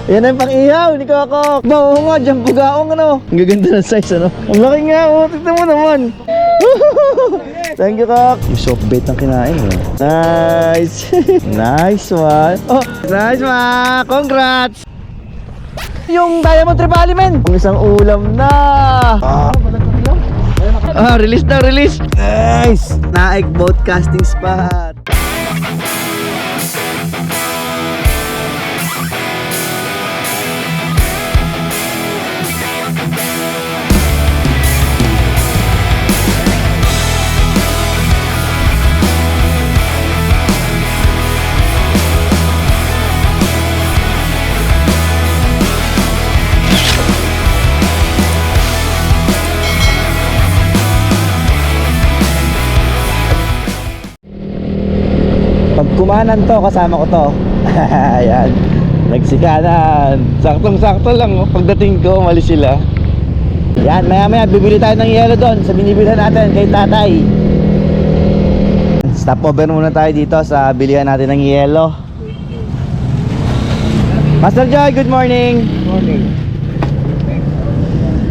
Yan ang pang-ihaw ni Coco. Oo nga, dyan bugaong ano. Ang gaganda ng size ano. Ang laki nga, oh. Tignan mo naman. Thank you, Coco. Yung soft bait ng kinain eh. Nice. Nice one. Oh, nice ma. Congrats. Yung Diamond Trevally men. Ang isang ulam na. Release na, release. Nice. Naik boat casting spot. Kumanan to, kasama ko to. Ayan, nagsikanan. Saktong-sakto lang oh. Pagdating ko, umalis sila. Yan, maya-maya bibili tayo ng yelo doon sa binibilhan natin kay tatay. Stopover muna tayo dito sa bilihan natin ng yelo. Master Joy, good morning. Good morning.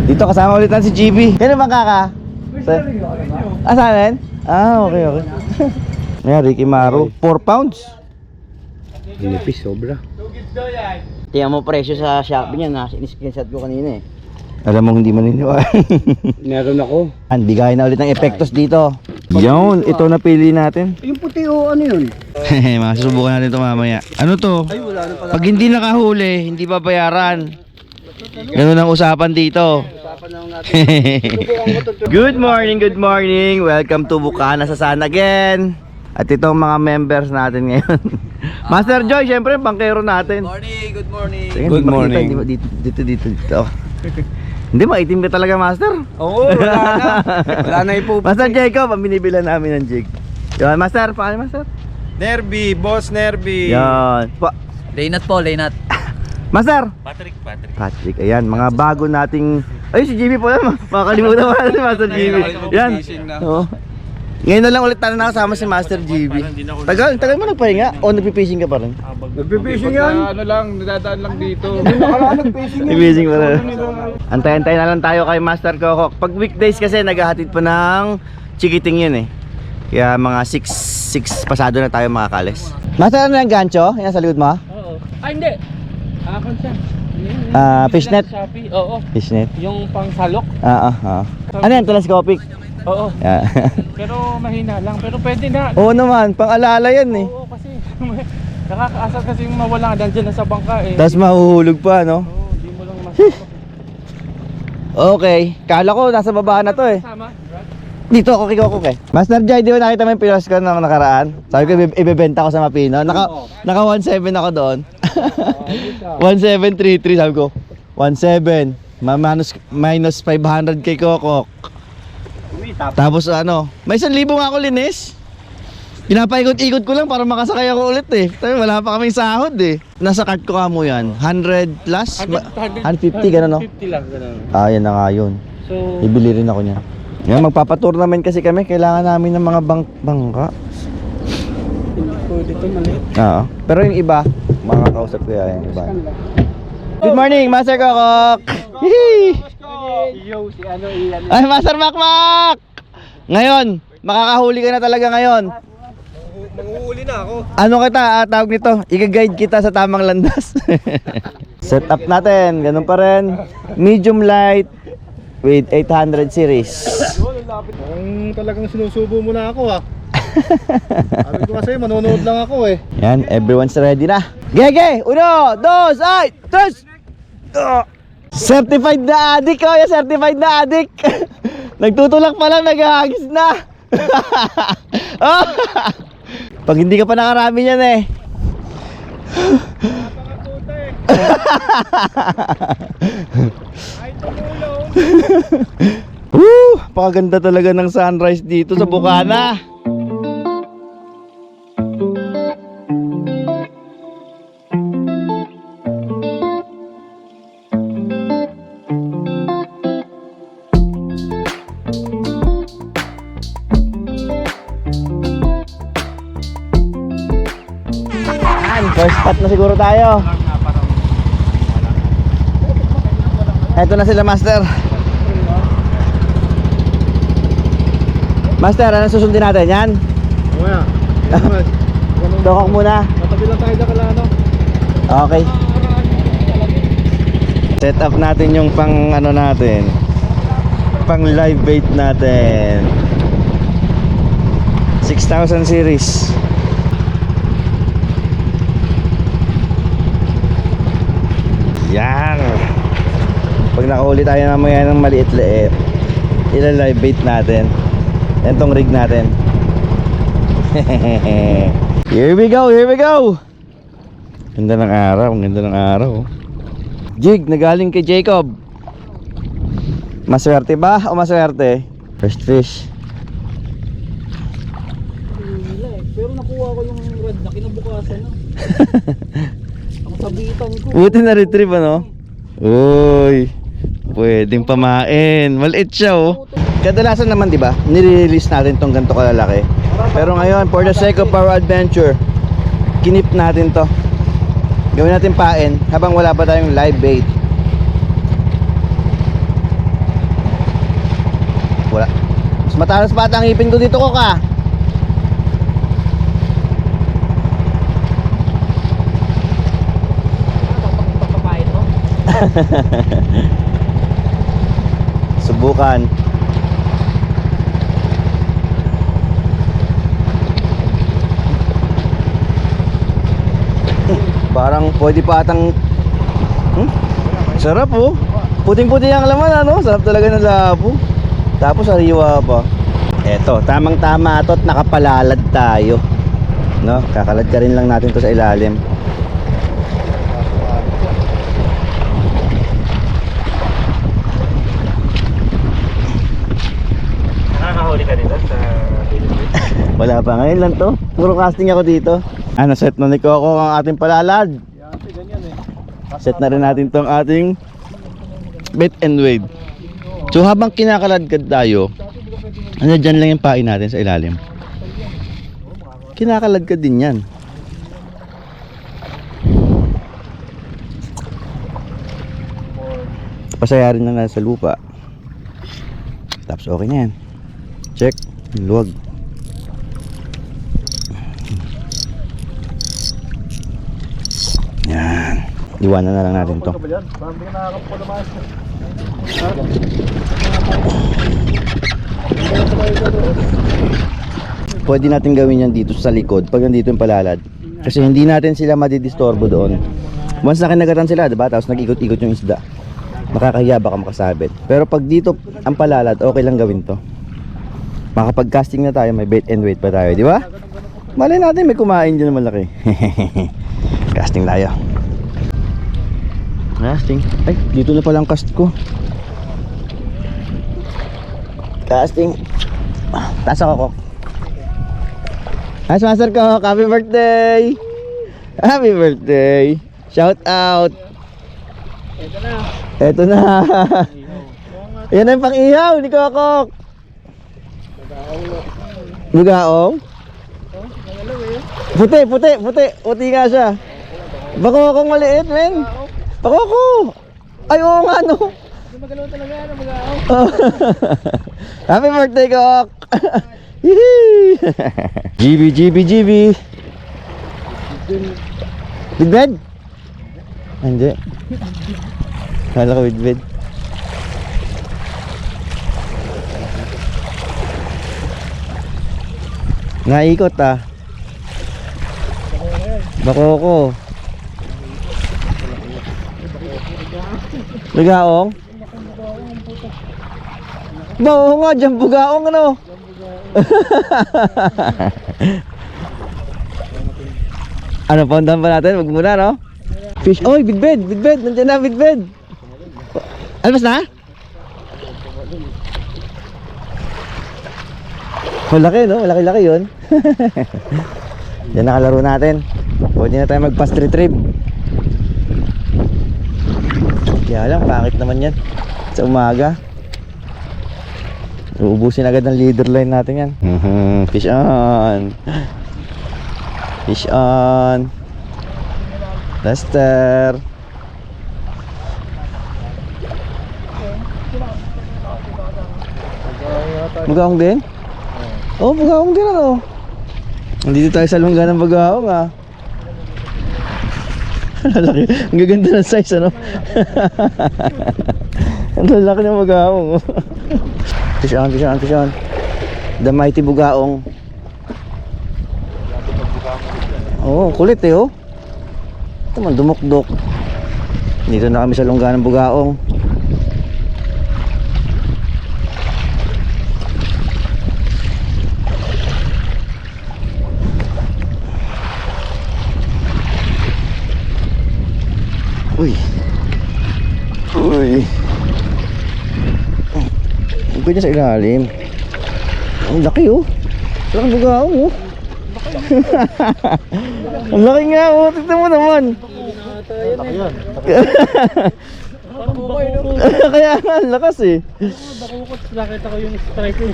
Dito kasama ulit natin si GB. Kailan bang kaka? Sa amin? Okay, okay. Ayan, Ricky Maru, 4 pounds. Hinipis, sobra. Tingnan mo presyo sa Shopee niya, in-screenshot ko kanina eh. Alam mo hindi maniniwala. Meron ako. Bigay na ulit ng epektos dito. Yun, ito na pili natin. Yung puti o ano yun? Masusubukan natin ito mamaya. Ano to? Ay, wala na pala. Pag hindi nakahuli, hindi babayaran. Ganun ang usapan dito. Usapan lang natin. Good morning, good morning. Welcome to Bukana sa San again. At itong mga members natin ngayon. Master Joy, syempre, bangkero natin. Good morning. Sige, Good hindi makita, morning. Dito. Hindi, maitim ka talaga, Master. Oo, wala na. Wala na ipo. Master Jacob, ang binibilan namin ng jig. Yan, Master, paano Master? Nerby, boss Nerby. Yan. Laynat po, Laynat. Master! Patrick, ayan, mga bago nating... Ay, si Jimmy po yan, makakalimutan mo natin si Master Jimmy. Yan. Oo. Ngayon na lang ulit tayo nakasama si Master GB. Tagal mo nagpahinga o nagpipishing ka pa rin? Nagpipishing yan? Ano lang, nadadaan lang dito. Hindi nakaraan nagpishing yan. Nagpipishing pa rin. Antay-antay na lang tayo kay Master Coco. Pag weekdays kasi naghahatid pa ng chikiting yun eh. Kaya mga 6 pasado na tayo makakalis. Master, ano yung gancho? Yan sa likod mo? Oo. Hindi. Akan siya. Fishnet? Shopee. Oo. Fishnet? Yung pang salok. Ano yan? Telescopic? Oo. Yeah. Pero mahina lang. Pero pwede na. Oo naman, pang-alala yan eh. Oo kasi. Nakakaasar kasi yung mawala ka dyan na sa bangka eh. Tapos mahuhulog pa, no? Oo, di mo lang masama. Okay, kala ko nasa baba na to eh. Sama. Dito ako kikoko eh. Master Jai, di ba nakita mo yung pilos ko na nakaraan? Sabi ko ibebenta ko sa Mapino. Naka 1.7 ako doon. 1.733 sabi ko. 1.7 minus 500 kay Coco. Tapos ano, may 1,000 nga ako linis. Pinapaikot-ikot ko lang para makasakay ako ulit eh. Sabi, wala pa kaming sahod eh. Nasa cart ko kamo yan, 100 plus? 150 gano'n no? 150 lang. Ganun. Yan na nga yun. So, Ibili rin ako niya. Yan, magpapatournament kasi kami. Kailangan namin ng mga bangka. hindi pwede ito maliit. Oo. Pero yung iba, mga kausap ko yan yung iba. Good morning, Master Kokok! Hihi! Yo, si ano iyan. Ay, Master Makmak! Ngayon, makakahuli ka na talaga ngayon. Manguhuli na ako. Ano kita, tawag nito, i-guide kita sa tamang landas. Set up natin, ganun pa rin. Medium light with 800 series. Ang talagang sinusubo mo na ako Sabi ko kasi manonood lang ako eh. Yan, everyone's ready na. Gege! 1, 2, ay! 3! Certified na adik ko, ya certified na adik. Nagtutulak pa lang, naghahagis na. Pag hindi ka pa nakarami niyan eh. Pakaganda talaga ng sunrise dito sa Bukana. First spot na siguro tayo. Eto na sila, Master. Master, ano susundin natin? Yan? Mamaya. Yan naman. Dokok muna. Tatabi lang tayo dyan kala ano. Okay. Set up natin yung pang ano natin. Pang live bait natin. 6,000 series. Yan. Pag nakahuli tayo mamaya ng maliit-liit, ila-live bait natin. Yan tong rig natin. Here we go, here we go. Ganda ng araw, ganda ng araw. Jig na galing kay Jacob. Maswerte ba o maswerte? First fish. Pero nakuha ko yung rod na kinabukasan na. Ang sabitan ko. Buti na retrieve ano? Uy, pwedeng pamain. Maliit siya oh. Kadalasan naman di ba, nire-release natin tong ganito kalalaki. Pero ngayon, for the sake of our adventure, kinip natin to. Gawin natin pain habang wala pa tayong live bait. Wala. Mas matalas pa ata ang ipin ko dito ko ka. Pagpapain mo? Subukan. Parang pwede pa atang sarap oh. Puting-puti ang laman ano. Sarap talaga ng labo. Tapos sariwa pa. Eto, tamang-tama ito at nakapalalad tayo. No, kakalad ka rin lang natin to sa ilalim. Nakakahuli ka dito sa Wala pa, ngayon lang to. Puro casting ako dito. Ano, set na ni Coco ang ating palalad. Yate, ganyan eh. Set na rin natin tong ating bait and wade. So habang kinakaladkad tayo, ano dyan lang yung pain natin sa ilalim. Kinakaladkad din yan. Pasayarin na nasa lupa. Tapos okay na yan. Check, luwag. Yan. Iwanan na lang natin to. Ano ba yan? Parang hindi ka nakakapag naman. Pwede natin gawin yan dito sa likod pag nandito yung palalad. Kasi hindi natin sila madidistorbo doon. Once na kinagatan sila, diba? Tapos nag-ikot-ikot yung isda. Makakahiya baka makasabit. Pero pag dito ang palalad, okay lang gawin to. Makapag-casting na tayo, may bait and weight pa tayo, di ba? Malay natin may kumain dyan na malaki. Casting tayo. Casting. Ay, dito na pala ang cast ko. Casting. Taas ako. Nice master ko. Happy birthday. Happy birthday. Shout out. Ito na. Yan ang pang-ihaw ni Kokok. Bugaong. Puti. Puti nga siya. Bakokong maliit, men. Bakoko. Ay, oo nga, no. Magalaw talaga yan, mag-aaw. Happy birthday, Kok. GB. With bed? Hindi. Kala ko with bed. Naikot ah. Bakoko. Bugaong? Oo nga, dyan bugaong ano? Ano, poundan pa natin? Wag muna, no? Fish, oy, big bed, nandiyan na, big bed. Almas na? Malaki, no? Malaki-laki yun. Yan nakalaro natin. Pwede na tayo mag-fast retrieve. Kaya lang, pangit naman yan sa umaga. Uubusin agad ng leader line natin yan. Fish on. Fish on. Lester. Bugaong din? Oo, bugaong din ano. Nandito tayo sa lungga ng bugaong ah. Lalaki. Ang gaganda ng size ano. Ang lalaki ng bugaong. Fish on. The mighty bugaong. Oo, kulit eh oh. Ito man, dumukdok. Dito na kami sa lungga ng bugaong. Uy. Ang pwede sa ilalim. Ang laki oh. Ang bugaong oh. Ang laki nga oh. Tignan mo naman. Kaya nga, ang lakas eh. Nakita ko yung striker.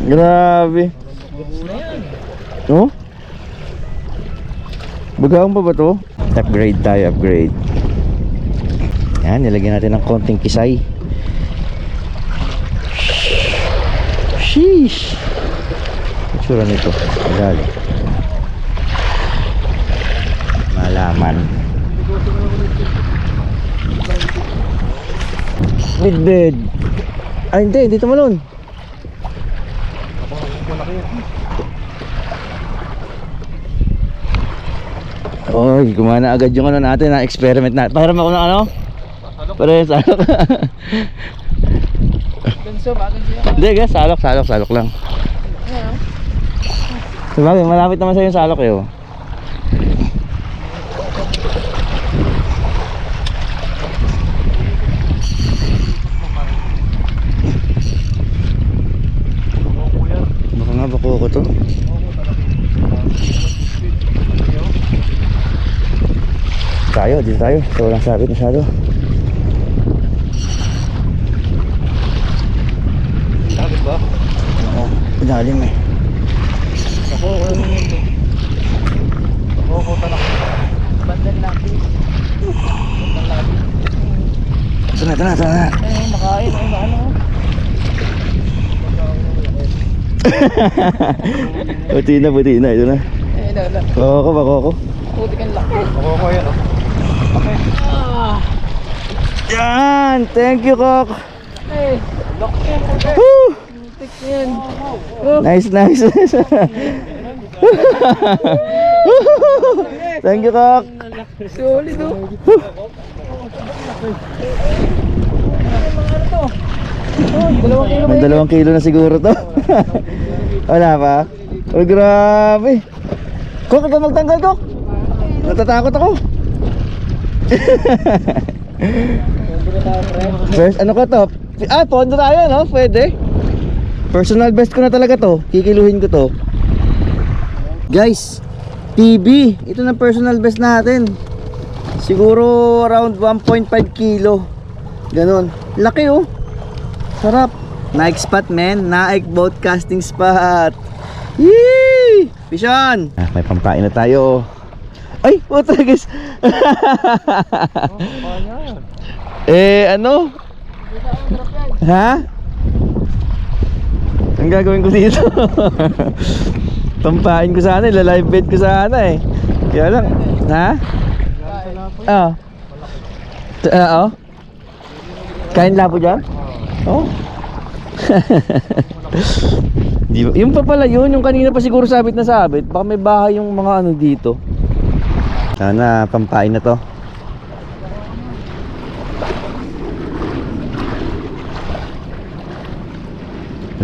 Grabe. Oh? Bugaong pa ba to? Upgrade tayo, upgrade. Yan, nilagyan natin ng konting kisay. Sheesh. Itsura nito. Magaling. Malaman. Bidbid. Ay hindi, dito malon. Oy, gumana agad yung ano natin na experiment natin. Pahiram ako ng ano? Pare, salok. Hindi, guys, salok lang. Sabagay, malapit naman sa yung salok eh. Oh. Baka nga bako ko to. Dito tayo. Ito walang sabit masyado. Sabit ba? Oo, pinalim eh. Ako tanak. Bandal natin. Ito na. Makain. Ay, ano? Buti na. Ito na. Lala. Bako ko. Puti kang laki. Ako yan oh. Yan! Thank you, Kok! Hey, laki. Woo! Putik yan. Nice. Thank you, Kok! Solid oh. May 2 kilo na siguro to. Wala pa? Oh, grabe. Kok, ikaw magtanggal, Kok. Natatakot ako. First, ano ko to? Pondo tayo, no? Pwede. Personal best ko na talaga to. Kikiluhin ko to. Guys, PB. Ito na personal best natin. Siguro around 1.5 kilo. Ganon. Laki oh. Sarap. Nike spot, man. Nike boat casting spot. Yee! Fish on! May pampain na tayo. Ay, puta guys. Ano? Ha? Ang gagawin ko dito? Pampain ko sana, live bed ko sana eh. Kaya lang, ha? Oo. Kain lapo dyan? Oo. Di ba? Yung pa pala yun, yung kanina pa siguro sabit na sabit. Baka may bahay yung mga ano dito. Sana pampain na to.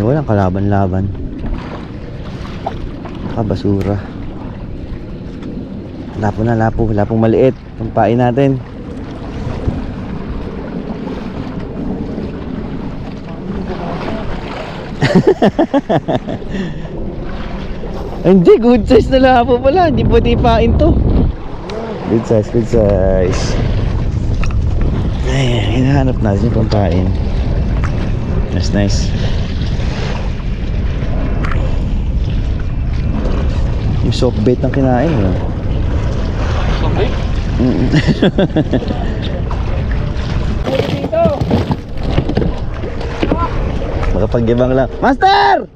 Walang kalaban-laban. Basura. Lapong maliit. Pampain natin. Hindi, good size na lapo pala. Hindi pwede ipain to. Good size. Ay, hinahanap natin yung pampain. Nice. Yung soft bait ng kinain eh. Soft bait? Baka Paggibang lang. Master!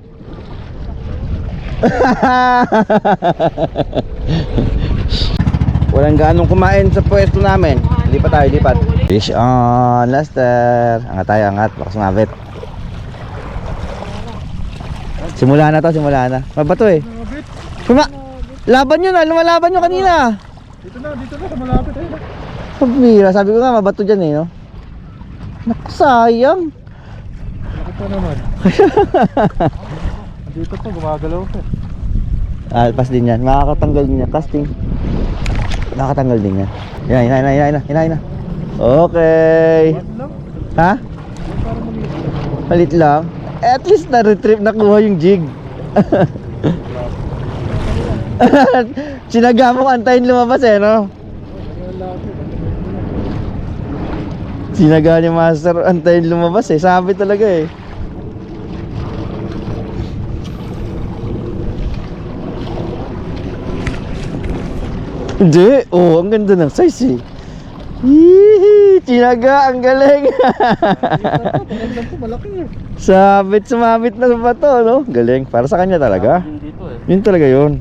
Walang ganong kumain sa pwesto namin. Lipat tayo, lipat. Fish on, Lester. Angat tayo, angat. Baka sumabit. Simula na to, simula na. Mabato eh. Laban yun ah, lumalaban nyo kanina. Dito na, sa malapit. Ayun. Pabira, sabi ko nga, mabato dyan eh, no? Naku, sayang. Laki pa naman. Dito pa, gumagalaw pa. Alpas din yan, makakatanggal din yan. Casting. Nakakatanggal din yan. Hinahin na. Okay. Ba't lang? Ha? Parang maliit. Palit lang. At least na-retrieve, nakuha yung jig. Sinaga mo antayin lumabas eh, no? Sinaga ni Master antayin lumabas eh. Sabi talaga eh. Hindi. Oh, ang ganda ng size eh. Hihi, Sinaga, ang galing. Tingnan po, malaki eh. Sumabit na sa bato, no? Galing. Para sa kanya talaga. Dito eh. Yun talaga yun.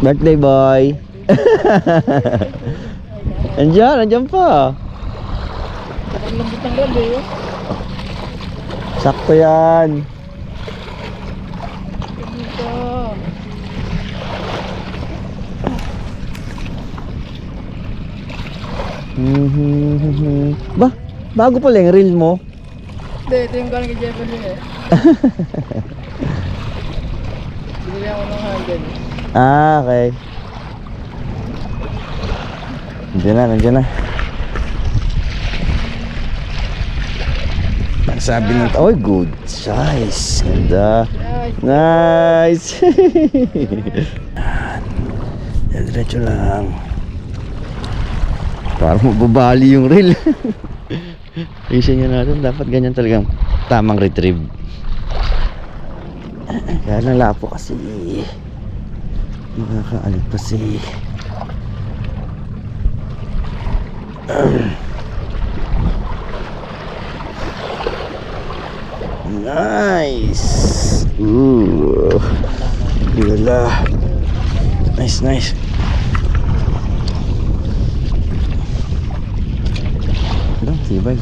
Birthday boy. Andiyan pa. Kapag lambot ng rad eh. Sakto yan. Dito. Ba, bago pala yung reel mo. Hindi, ito yung galing kay Jefferson eh. Binili ako ng handle. Ah, okay. Nandiyan na. Ang sabi ng oy, good size. Ganda. Nice. Diretso lang. Parang mababali yung reel. Isin nyo natin, dapat ganyan talagang tamang retrieve. Kaya lang lapo kasi makakaalit pa si nice. Ooh, lala. Nice. Tibay.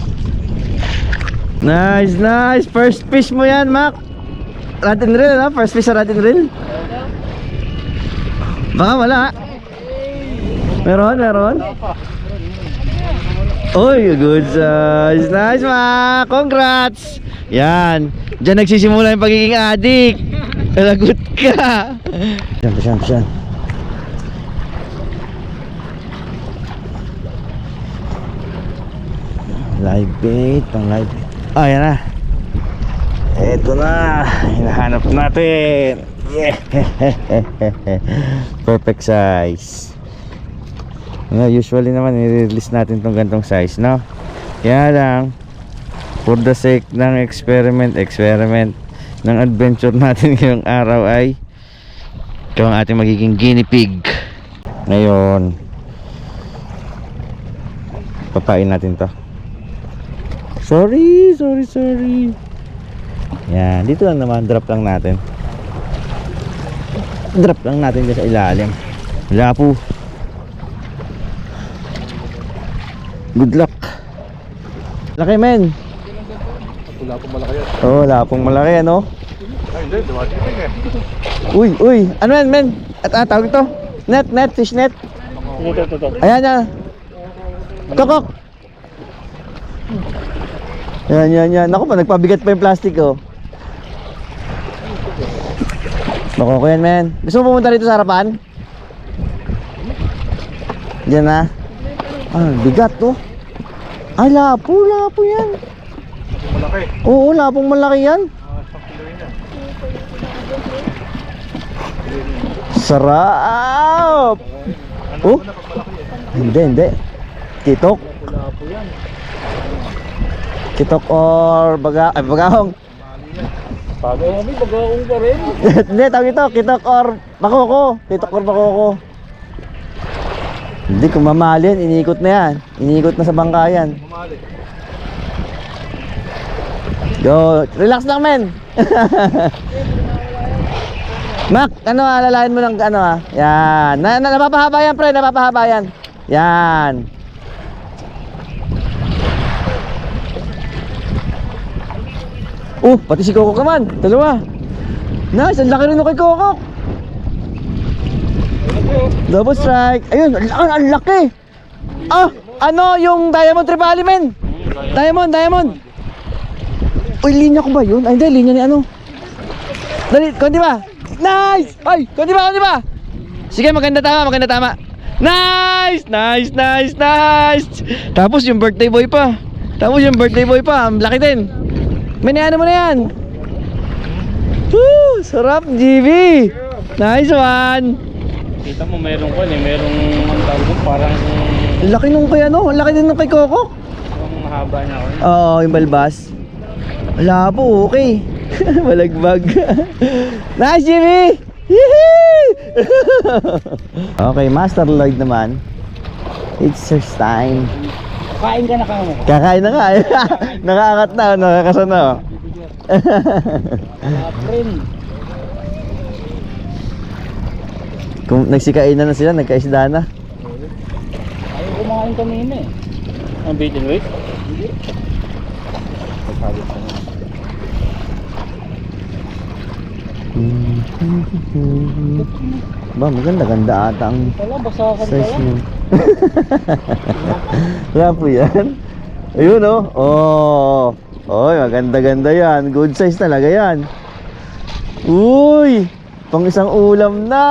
Nice. First fish mo yan, Mac. Rod and reel, no? First fish sa rod and reel. Baka wala. Meron. Oy, good size. Nice, Mac. Congrats. Yan. Diyan nagsisimula yung pagiging adik. Lagot ka. Pisan. Live bait, pang live bait. Oh, yan na. Eto na, hinahanap natin. Yeah. Perfect size. Usually naman i-release natin tong gantong size, no? Kaya lang, for the sake ng experiment ng adventure natin ngayong araw ay ito ang ating magiging guinea pig. Ngayon, papain natin to. Sorry. Yan, dito lang naman, drop lang natin dyan sa ilalim. Lapo. Good luck. Laki, men. Wala pong malaki yan. Oh, lapong malaki, ano? Ay, hindi, dumating eh. Uy, ano yan, men? At tawag ito? Net, fish net. Ito. Ayan. Kokok. Yan. Naku pa, nagpabigat pa yung plastic, oh. Bako ko yan, men. Gusto mo pumunta rito sa harapan? Diyan na. Bigat, oh. Ay, lapo yan. Malaki. Oo, lapong malaki yan. Sarap. Oh. Hindi. Kitok. Kitok or bagahong. Bagahong pa rin. Hindi, tawag ito, kitok or bakoko. Hindi, kung mamali yan, iniikot na yan. Iniikot na sa bangka yan. Mamali. Go, relax lang men. Mac, ano alalayan mo ng ano Yan. Napapahaba yan pre, napapahaba yan. Yan. Pati si Coco naman. Dalawa. Nice, ang laki rin nung kay Coco. Double strike. Ayun, ang laki. Ano yung Diamond Tripali men? Diamond. Uy, linya ko ba yun? Ay, hindi, linya ni ano. Dali, konti ba? Nice! Ay, konti ba? Sige, maganda tama. Nice! Tapos yung birthday boy pa. Ang laki din. May ano mo na yan. Woo! Sarap, GB! Nice one! Kita mo merong parang Laki nung kay ano, ang laki din nung kay Coco. ang mahaba niya. Oo, yung balbas. Labo, okay. Malagbag. Nice, Jimmy! Yee! Okay, Master Lloyd naman. It's your time. Kain ka na kamo. Kakain na nga. Nakaangat na, nakakasan na. Friend. Kung nagsikain na sila, nagkaisda na. Ayaw kumain kanina eh. Ang bait and wait? Hindi. Ba, maganda ata ang Wala, basakan size pala. mo. Wala po yan. Ayun oh. Oy, maganda yan. Good size talaga yan. Uy, pang isang ulam na.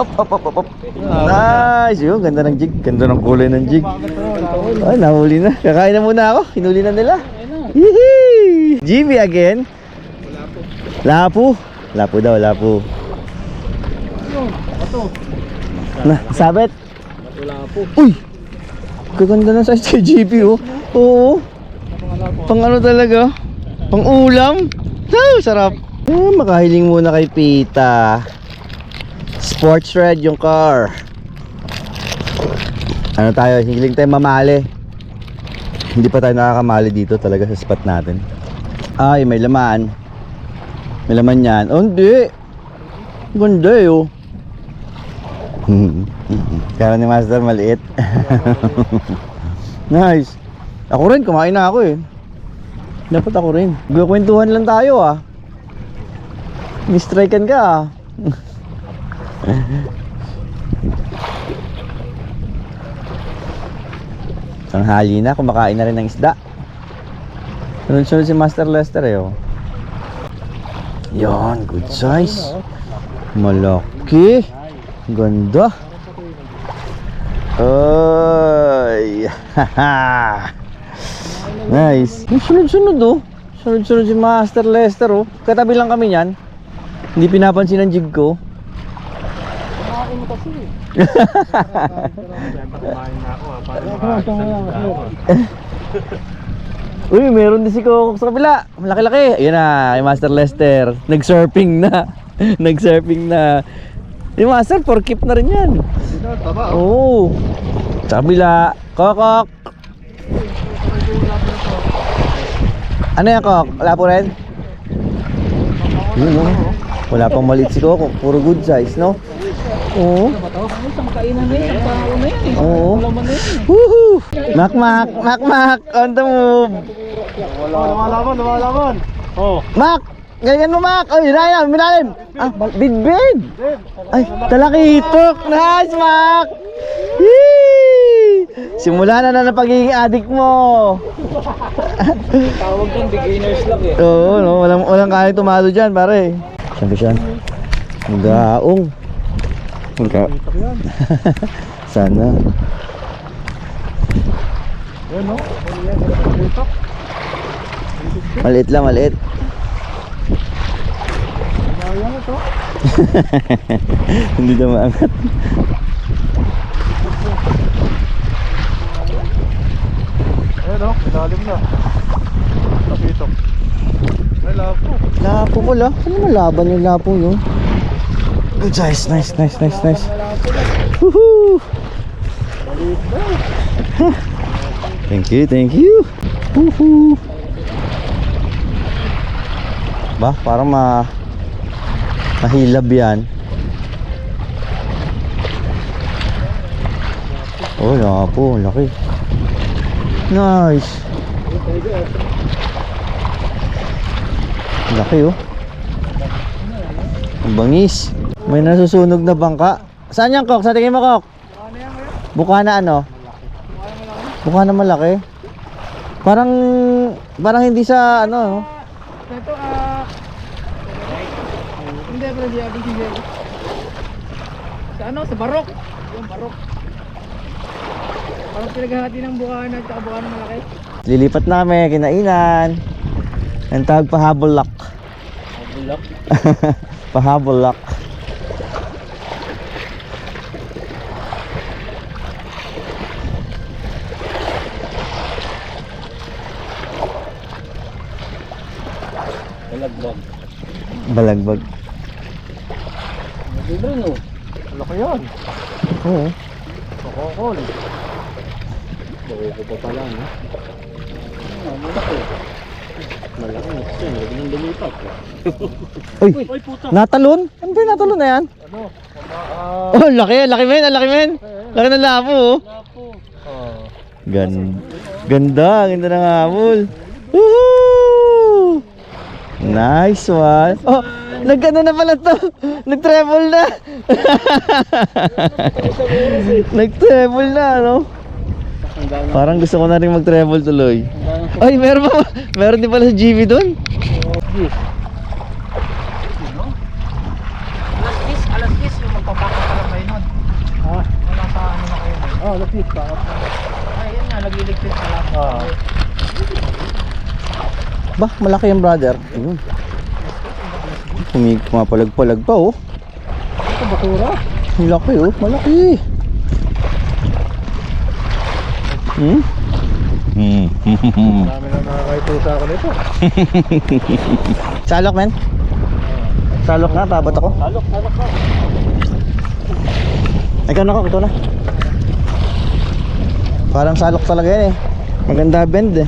Op. Nice. Yun, ganda ng jig. Ganda ng kulay ng jig. Ay, nahuli na. Kakain na muna ako. Hinuli na nila. Yee! GB again. Lapu daw. Na, sabit. Uy! Gaganda ng size kay GB oh. Oo. Pang ano talaga? Pang ulam? Sarap. Makahiling muna kay Pita. Sports red yung car. Ano tayo? Hiling tayo mamali. Hindi pa tayo nakakamali dito talaga sa spot natin. Ay, may laman. May laman yan. Oh, hindi. Ganda eh oh. Kaya ni Master maliit. Nice. Ako rin, kumain na ako eh. Dapat ako rin. Gakwentuhan lang tayo ah. Mistrikean ka ah. Tanghali na, kumakain na rin ng isda. Sunod-sunod si Master Lester eh oh. Yan, good size. Malaki. Ganda. Ay. Nice. Sunod-sunod oh. Sunod-sunod si Master Lester oh. Katabi lang kami niyan. Hindi pinapansin ang jig ko. Kumain mo kasi. Uy, meron din si Coco sa kabila. Malaki-laki. Ayan na, yung Master Lester. Nag-surfing na. Yung Master, for keep na rin yan. Oo. Sa kabila. Kokok. Ano yan, Kok? Wala po rin? Yun, no? Wala pang maliit si Coco. Puro good size, no? Oo. Isang kainan na yun. Isang tao na yan eh. Oo. Laman na yun eh. Woohoo! Mac, on the move. Lumalaban. Oh. Mac! Ganyan mo, Mac! Ay, yun, minalim! Bid! Ay, talakitok! Nice, Mac! Yee! Simula na ng pagiging addict mo! Tawag din, beginners lang eh. Oo, no? Walang kaya tumalo dyan, pare. Saan ka siyan? Magaong. Sana. Yan no? Maliit lang, maliit. Sayang ito. Hindi na maangat. Ayan no? Ilalim na. Tapitok. Ay, lapo. Lapo ko la. Ano malaban yung lapo yun? Good size. Nice. Woohoo! Thank you. Woohoo! Ba, parang mahilab yan. Oh, lapo, laki. Nice. Laki oh. Ang bangis. May nasusunog na bangka. Saan yan, Kok? Sa tingin mo, Kok? Bukana ano? Bukana malaki. Parang hindi sa ano. Ito, hindi, pero di ako sige. Sa ano? Sa barok. Yung barok. Parang pinaghahati ng bukana at bukana malaki. Lilipat namin, kinainan. Ang tawag pahabol lock. Bulak. Pahabol lock. Balagbag. Balagbag. Libre no? Malaki yan. Oo. Makakol. Bako pa pala no? Malaki. Malaki na siya. Lagi nang lumipat. Uy, Ay puta. natalon? Ano ba yung natalon na yan? Ano? Oh, laki men, laki men. Laki ng lapo oh. Lapo. Ganda ng hamol. Woohoo! Nice one. Oh, nagkano na pala to. Nag-travel na. Nag-travel na, no? Parang gusto ko na rin mag-travel tuloy. Ay, meron din pala sa GV doon. Alas 10 yung magpapakot pa lang kayo nun. Wala pa ano na kayo nun. Lapit. Bakit? Ay, yun nga, nagliligpit pa lang. Bah, malaki yung brother. Ayun. Pumapalag-palag pa oh. Ito, batura. Ang laki oh, malaki. Marami na nakakaitusa ako nito. Salok men. Salok na, paabot ako. Salok ka. Ikaw na ako, ito na. Parang salok talaga yan eh. Maganda bend eh.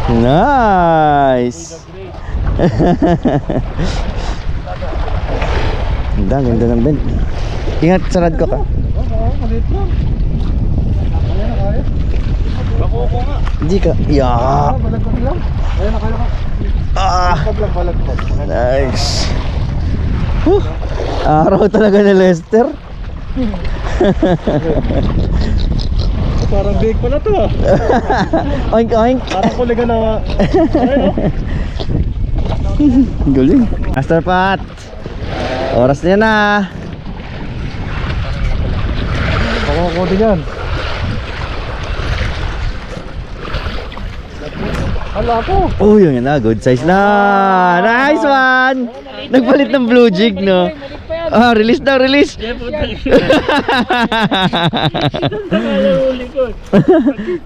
Nice. Ganda ng bend. Ingat sa rad ko ka. Maliit lang. Kaya na kaya. Bako ko nga. Hindi ka. Yeah. Balagpag lang. Kaya na kaya ka. Balagpag. Nice. Araw talaga ni Lester. Parang big pala to ah. Oink oink. Parang kuliga na. Galing. Master Pat. Oras niya na. Pakakodi yan. Hala ko. Oh, yun na. Good size na. Nice one. Nagpalit ng blue jig, no? Ah, release daw, release.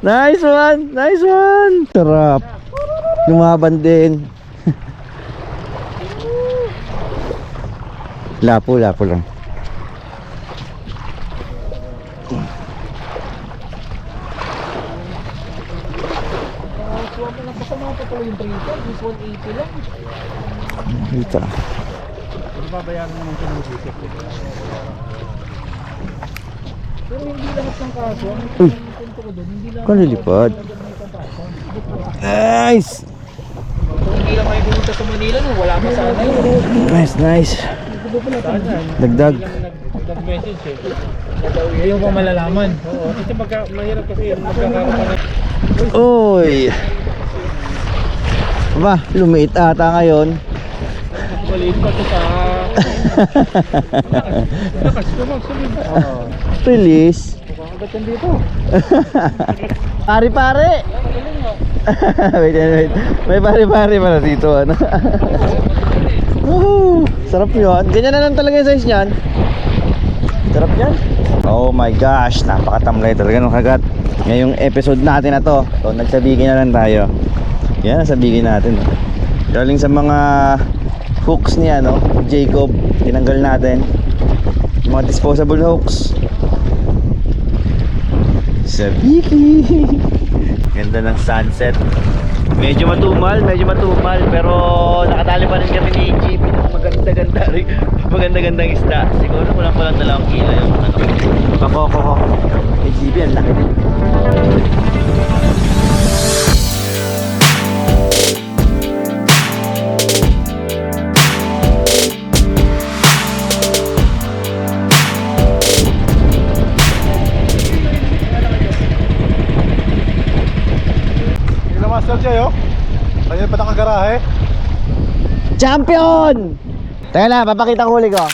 Nice one. Nice one. Sarap. Lumaban din. Lapo lang. Kasama pa pala yung 3 is 180 lang. Dito. Babayaran naman ko ng ticket. Pero hindi lahat ng kaso, ang Uy. punto ko doon, hindi lang Kung lilipad. Nice. hindi lang kayo pumunta sa Manila no, wala pa sana yun. Nice. Dagdag. Nag-message eh. Hindi mo pa malalaman. Oo, kasi mahirap kasi magkakaroon ka ng... Uy. Ba, lumiit ata ngayon. Maliit pa ito sa... Lakas ko magsunod. Release. Mukhang agad yan dito. Pare. Wait. May pare pala dito ano. Woohoo! Sarap yun. Ganyan na lang talaga yung size niyan. Sarap yan. Oh my gosh, napakatamlay talaga ng kagat. Ngayong episode natin na to. So nagsabigin na lang tayo. Yan, nasabigin natin. Galing sa mga hooks niya, no? Jacob, tinanggal natin. Mga disposable hooks. Sabiki. Ganda ng sunset. Medyo matumal, pero nakatali pa rin kami ni JP ng maganda-ganda rin. Maganda-gandang isda. Siguro kulang-kulang 2 kilo yung ano. Pakoko ko. Ni JP, ang laki din. Sila Master Jay, oh. Kanina pa nakagarahe. Champion! Teka lang, papakita ko huli ko.